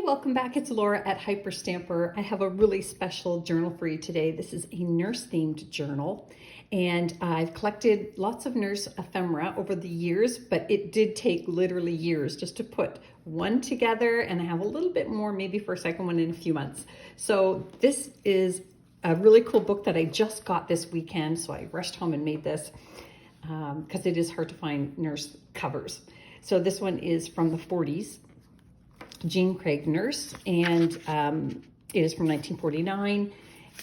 welcome back. It's Laura at Hyperstamper. I have a really special journal for you today. This is a nurse-themed journal, and I've collected lots of nurse ephemera over the years, but it did take literally years just to put one together, and I have a little bit more maybe for a second one in a few months. So this is a really cool book that I just got this weekend, so I rushed home and made this because it is hard to find nurse covers. So this one is from the 40s. Jean Craig Nurse, and it is from 1949.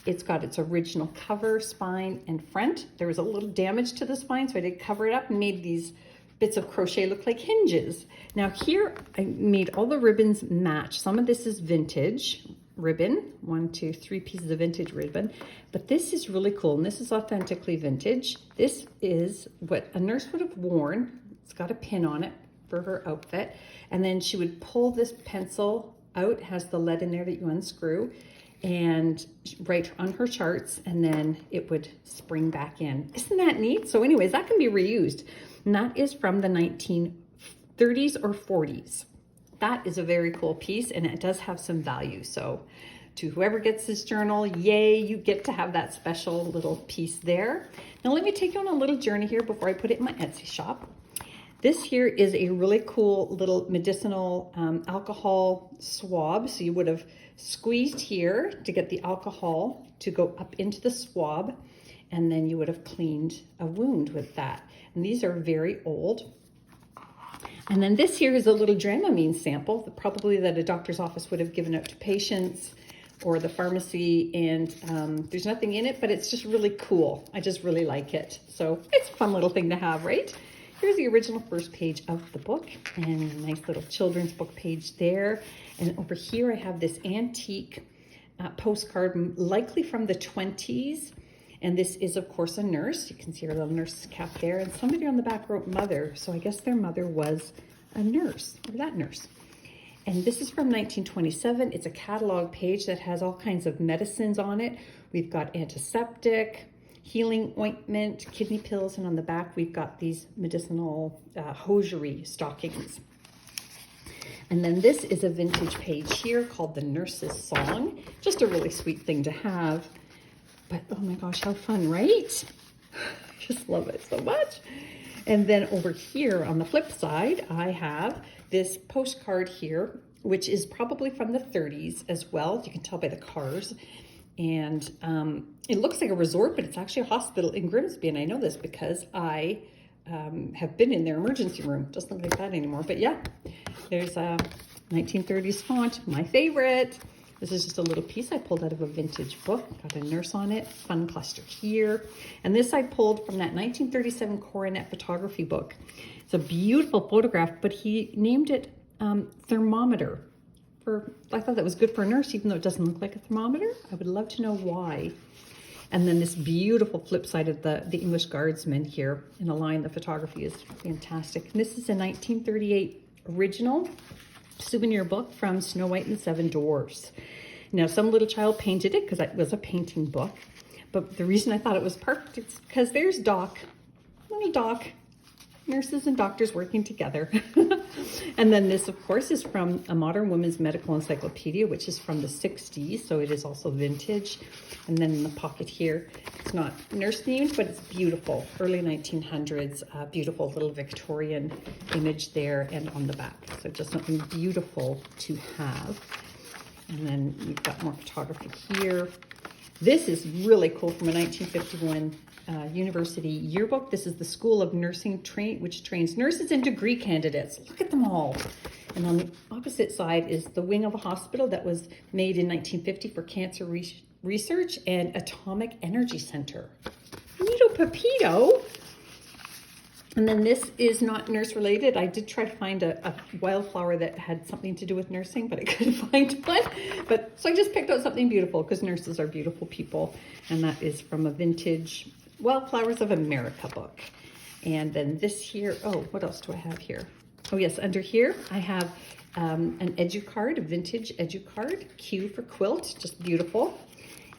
It's got its original cover, spine, and front. There was a little damage to the spine, so I did cover it up and made these bits of crochet look like hinges. Now here, I made all the ribbons match. Some of this is vintage ribbon, 1, 2, 3 pieces of vintage ribbon, but this is really cool, and this is authentically vintage. This is what a nurse would have worn. It's got a pin on it for her outfit, and then she would pull this pencil out. It has the lead in there that you unscrew and write on her charts, and then it would spring back in. Isn't that neat? So anyways, that can be reused, and that is from the 1930s or 40s. That is a very cool piece, and it does have some value. So to whoever gets this journal, yay, you get to have that special little piece there. Now let me take you on a little journey here before I put it in my Etsy shop. This here is a really cool little medicinal alcohol swab. So you would have squeezed here to get the alcohol to go up into the swab, and then you would have cleaned a wound with that. And these are very old. And then this here is a little Dramamine sample, probably that a doctor's office would have given out to patients or the pharmacy, and there's nothing in it, but it's just really cool. I just really like it. So it's a fun little thing to have, right? Here's the original first page of the book, and a nice little children's book page there. And over here I have this antique postcard, likely from the 20s. And this is, of course, a nurse. You can see her little nurse's cap there. And somebody on the back wrote mother. So I guess their mother was a nurse, or that nurse. And this is from 1927. It's a catalog page that has all kinds of medicines on it. We've got antiseptic, healing ointment, kidney pills, and on the back we've got these medicinal hosiery stockings. And then this is a vintage page here called The Nurse's Song. Just a really sweet thing to have. But oh my gosh, how fun, right? I just love it so much. And then over here on the flip side, I have this postcard here, which is probably from the 30s as well. You can tell by the cars. And it looks like a resort, but it's actually a hospital in Grimsby. And I know this because I have been in their emergency room. Doesn't look like that anymore, but yeah, there's a 1930s font, my favorite. This is just a little piece I pulled out of a vintage book. Got a nurse on it, fun cluster here. And this I pulled from that 1937 Coronet photography book. It's a beautiful photograph, but he named it thermometer. I thought that was good for a nurse, even though it doesn't look like a thermometer. I would love to know why. And then this beautiful flip side of the English Guardsman here in a line. The photography is fantastic. And this is a 1938 original souvenir book from Snow White and the Seven Dwarfs. Now, some little child painted it because it was a painting book. But the reason I thought it was perfect is because there's Doc, little Doc, nurses and doctors working together. And then this, of course, is from a Modern Women's Medical Encyclopedia, which is from the 60s, so it is also vintage. And then in the pocket here, it's not nurse themed, but it's beautiful. Early 1900s, beautiful little Victorian image there and on the back. So just something beautiful to have. And then you've got more photography here. This is really cool, from a 1951 university yearbook. This is the School of Nursing, which trains nurses and degree candidates. Look at them all. And on the opposite side is the wing of a hospital that was made in 1950 for cancer research and Atomic Energy Center. Neato Pepito. And then this is not nurse related. I did try to find a wildflower that had something to do with nursing, but I couldn't find one. So I just picked out something beautiful because nurses are beautiful people. And that is from a vintage Wildflowers of America book. And then this here, oh, what else do I have here? Oh yes, under here I have an EduCard, a vintage EduCard, Q for quilt, just beautiful.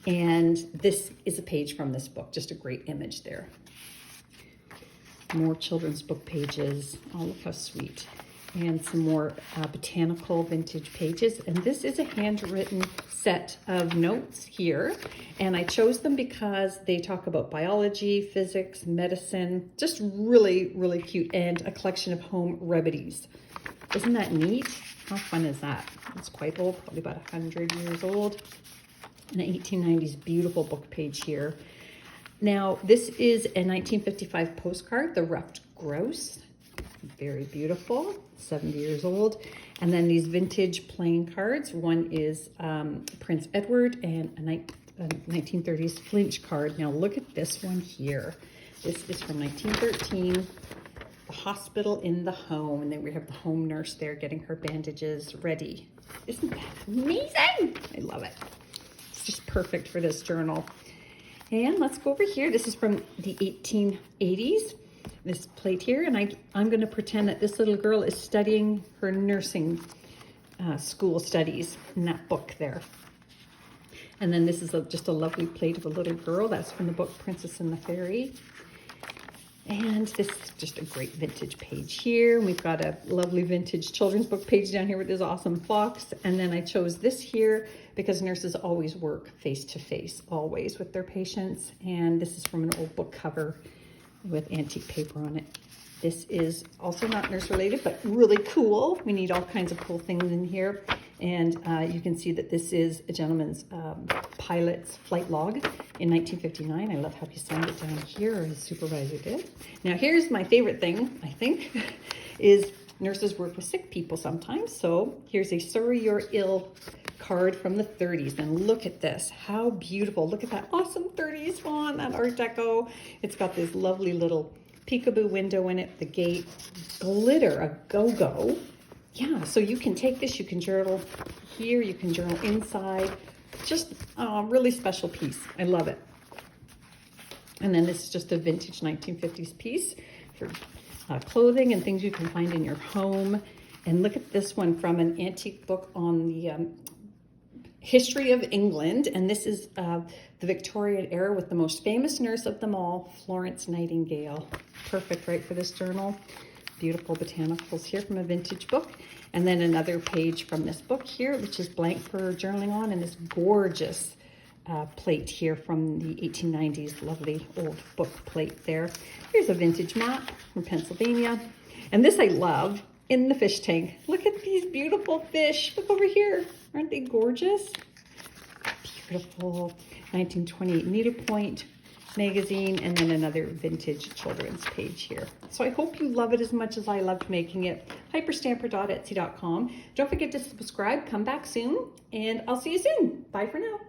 And this is a page from this book, just a great image there. More children's book pages. Oh, look how sweet. and some more botanical vintage pages. And this is a handwritten set of notes here. And I chose them because they talk about biology, physics, medicine, just really, really cute, and a collection of home remedies. Isn't that neat? How fun is that? It's quite old, probably about 100 years old. An 1890s beautiful book page here. Now, this is a 1955 postcard, the Ruffed Grouse. Very beautiful, 70 years old. And then these vintage playing cards. One is Prince Edward and a 1930s Flinch card. Now look at this one here. This is from 1913, the hospital in the home. And then we have the home nurse there getting her bandages ready. Isn't that amazing? I love it. It's just perfect for this journal. And let's go over here. This is from the 1880s. This plate here, and I'm going to pretend that this little girl is studying her nursing school studies in that book there. And then this is just a lovely plate of a little girl. That's from the book Princess and the Fairy. And this is just a great vintage page here. We've got a lovely vintage children's book page down here with this awesome fox. And then I chose this here because nurses always work face-to-face, always with their patients. And this is from an old book cover with antique paper on it. This is also not nurse related, but really cool. We need all kinds of cool things in here. And you can see that this is a gentleman's pilot's flight log in 1959. I love how he signed it down here, or his supervisor did. Now here's my favorite thing, I think, is nurses work with sick people sometimes. So here's a sorry you're ill card from the 30s. And look at this, how beautiful. Look at that awesome 30s font, that Art Deco. It's got this lovely little peekaboo window in it, the gate, glitter, a go-go. Yeah, so you can take this, you can journal here, you can journal inside. Just a really special piece. I love it. And then this is just a vintage 1950s piece for clothing and things you can find in your home. And look at this one from an antique book on the history of England. And this is the Victorian era with the most famous nurse of them all, Florence Nightingale. Perfect, right, for this journal. Beautiful botanicals here from a vintage book. And then another page from this book here, which is blank for journaling on, and this gorgeous plate here from the 1890s. Lovely old book plate there. Here's a vintage map from Pennsylvania. And this I love, in the fish tank. Look at these beautiful fish. Look over here. Aren't they gorgeous? Beautiful 1928 needlepoint magazine, and then another vintage children's page here. So I hope you love it as much as I loved making it. Hyperstamper.etsy.com. Don't forget to subscribe. Come back soon, and I'll see you soon. Bye for now.